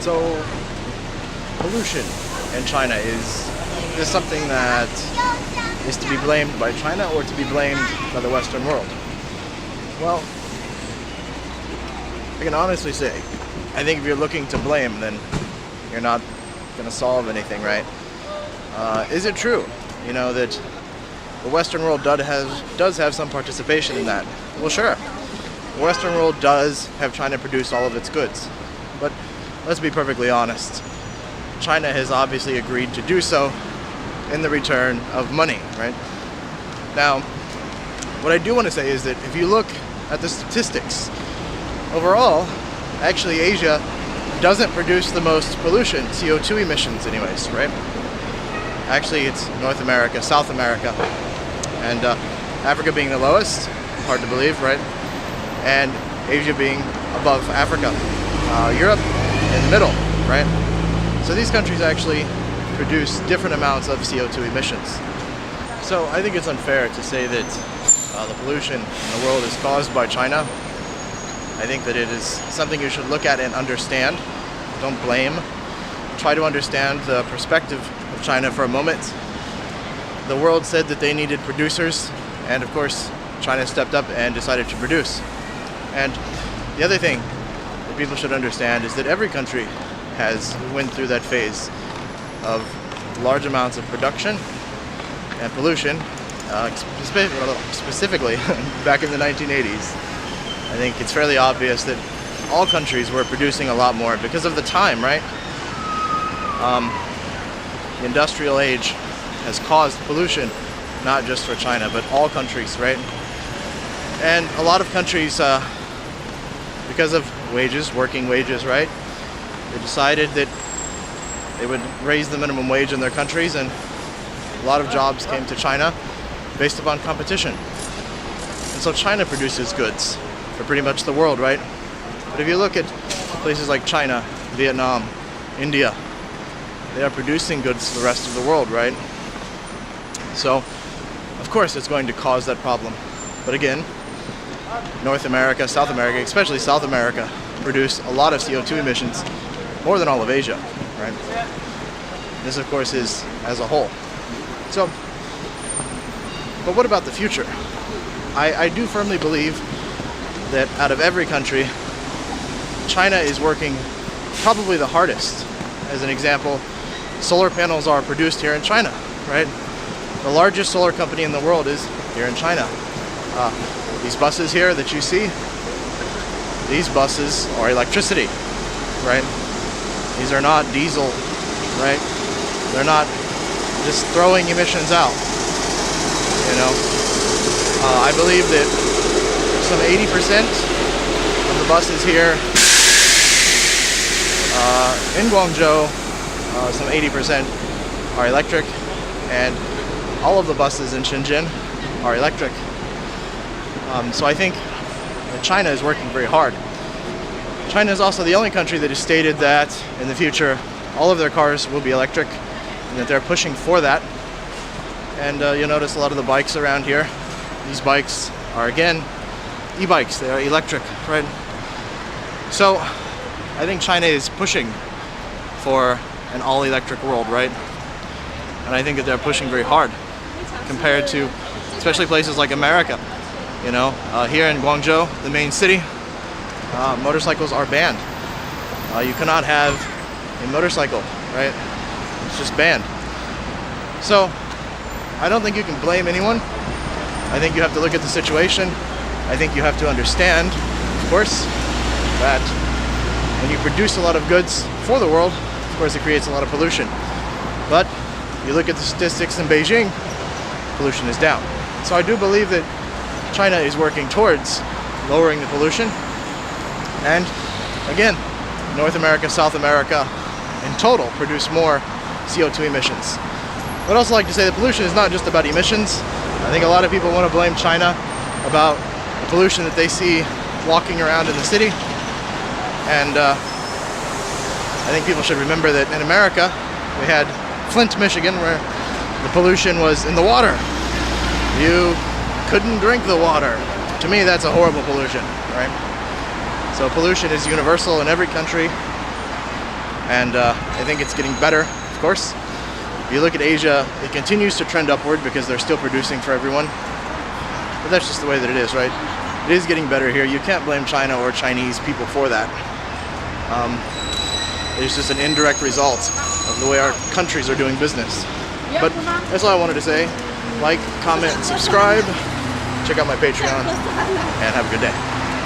So, pollution in China, is this something that is to be blamed by China or to be blamed by the Western world? Well, I can honestly say, I think if you're looking to blame, then you're not going to solve anything, right? Is it true, that the Western world does have some participation in that? Well, sure. The Western world does have China produce all of its goods. But let's be perfectly honest. China has obviously agreed to do so in the return of money, right? Now, what I do want to say is that if you look at the statistics, overall, actually Asia doesn't produce the most pollution, CO2 emissions anyways, right? Actually, it's North America, South America, and Africa being the lowest, hard to believe, right? And Asia being above Africa. Europe in the middle, right? So these countries actually produce different amounts of CO2 emissions. So I think it's unfair to say that the pollution in the world is caused by China. I think that it is something you should look at and understand. Don't blame. Try to understand the perspective of China for a moment. The world said that they needed producers, and of course China stepped up and decided to produce. And the other thing that people should understand is that every country has went through that phase of large amounts of production and pollution, specifically back in the 1980s. I think it's fairly obvious that all countries were producing a lot more because of the time, right? The industrial age has caused pollution, not just for China, but all countries, right? And a lot of countries, because of wages, working wages, right? They decided that they would raise the minimum wage in their countries, and a lot of jobs came to China based upon competition. And so China produces goods for pretty much the world, right? But if you look at places like China, Vietnam, India, they are producing goods for the rest of the world, right? So, of course, it's going to cause that problem. But again, North America, South America, especially South America, produce a lot of CO2 emissions, more than all of Asia, right? This, of course, is as a whole. So, but what about the future? I do firmly believe that out of every country, China is working probably the hardest. As an example, solar panels are produced here in China, right? The largest solar company in the world is here in China. These buses here that you see, these buses are electricity, right? These are not diesel, right? They're not just throwing emissions out, I believe that some 80% of the buses here in Guangzhou, some 80% are electric, and all of the buses in Shenzhen are electric. So I think that China is working very hard. China is also the only country that has stated that in the future all of their cars will be electric, and that they're pushing for that. And you'll notice a lot of the bikes around here. These bikes are, again, e-bikes. They are electric, right? So I think China is pushing for an all-electric world, right? And I think that they're pushing very hard compared to especially places like America. Here in Guangzhou, the main city, motorcycles are banned. You cannot have a motorcycle, right? It's just banned. So I don't think you can blame anyone. I think you have to look at the situation. I think you have to understand, of course, that when you produce a lot of goods for the world, of course it creates a lot of pollution. But you look at the statistics in Beijing, pollution is down. So I do believe that China is working towards lowering the pollution. And again, North America, South America, in total, produce more CO2 emissions. I'd also like to say that pollution is not just about emissions. I think a lot of people want to blame China about the pollution that they see walking around in the city. And I think people should remember that in America, we had Flint, Michigan, where the pollution was in the water. You couldn't drink the water. To me, that's a horrible pollution, right? So pollution is universal in every country. and I think it's getting better, of course. If you look at Asia, it continues to trend upward because they're still producing for everyone. But that's just the way that it is, right? It is getting better here. You can't blame China or Chinese people for that. It's just an indirect result of the way our countries are doing business. But that's all I wanted to say. Like, comment, and subscribe. Check out my Patreon, and have a good day.